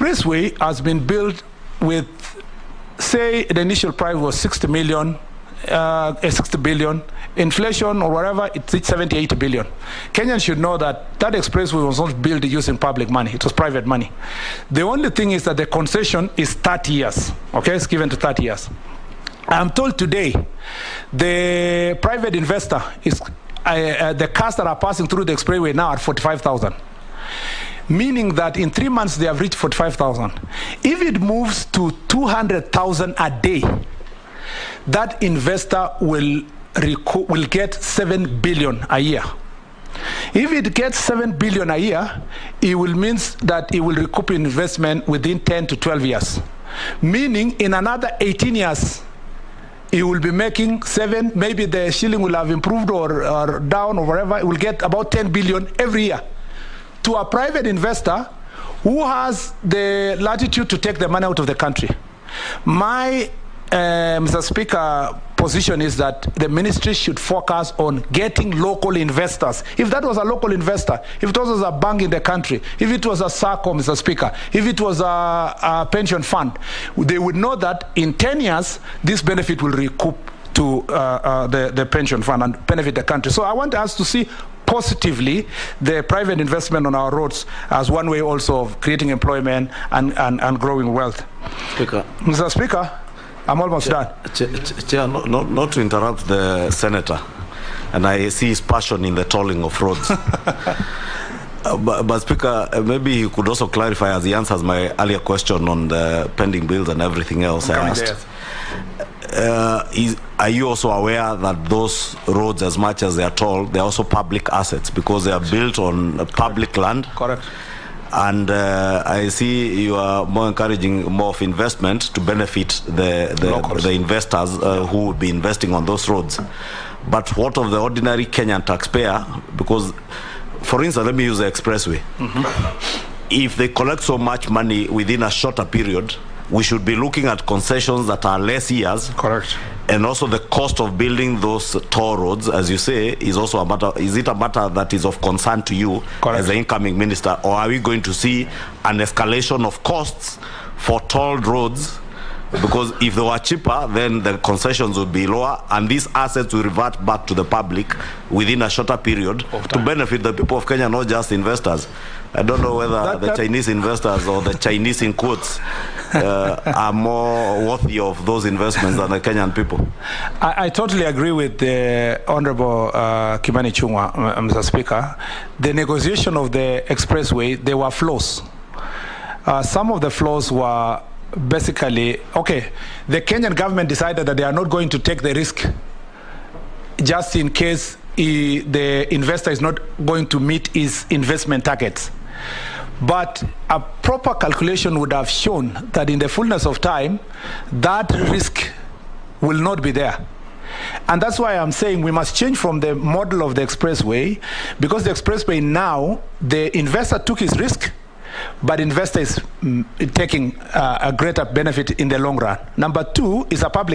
expressway has been built with, say, the initial price was 60 billion, inflation or whatever, it's 70, 80 billion. Kenyans should know that that expressway was not built using public money, it was private money. The only thing is that the concession is 30 years, okay, it's given to 30 years. I'm told today, the private investor is, the cars that are passing through the expressway now are 45,000. Meaning that in 3 months they have reached 45,000. If it moves to 200,000 a day, that investor will get 7 billion a year. If it gets 7 billion a year, it will mean that it will recoup investment within 10 to 12 years. Meaning in another 18 years, it will be making 7, maybe the shilling will have improved or down or whatever, it will get about 10 billion every year. To a private investor who has the latitude to take the money out of the country. My, Mr. Speaker, position is that the ministry should focus on getting local investors. If that was a local investor, if it was a bank in the country, if it was a SACCO, Mr. Speaker, if it was a pension fund, they would know that in 10 years, this benefit will recoup to the pension fund and benefit the country. So I want us to see positively the private investment on our roads as one way also of creating employment and growing wealth. Speaker. Mr. Speaker, I'm almost done. Chair, not to interrupt the senator, and I see his passion in the tolling of roads. But Speaker, maybe you could also clarify as he answers my earlier question on the pending bills and everything else I asked. Are you also aware that those roads, as much as they are tolled, they are also public assets because they are built on public land? Correct. And I see you are more encouraging more of investment to benefit the investors who would be investing on those roads. But what of the ordinary Kenyan taxpayer? Because, for instance, let me use the expressway. If they collect so much money within a shorter period, we should be looking at concessions that are less years. Correct. And also the cost of building those toll roads, as you say, is also a matter. Is it a matter that is of concern to you as the incoming minister, or are we going to see an escalation of costs for tolled roads? Because if they were cheaper, then the concessions would be lower, and these assets will revert back to the public within a shorter period to benefit the people of Kenya, not just investors. I don't know whether the Chinese investors or the Chinese in quotes are more worthy of those investments than the Kenyan people. I totally agree with the Honorable Kimani Ichungwa, Mr. Speaker. The negotiation of the expressway, there were flaws. Some of the flaws were basically, okay, the Kenyan government decided that they are not going to take the risk just in case the investor is not going to meet his investment targets. But a proper calculation would have shown that in the fullness of time, that risk will not be there. And that's why I'm saying we must change from the model of the expressway, because the expressway now, the investor took his risk, but investor is taking a greater benefit in the long run. Number two is a public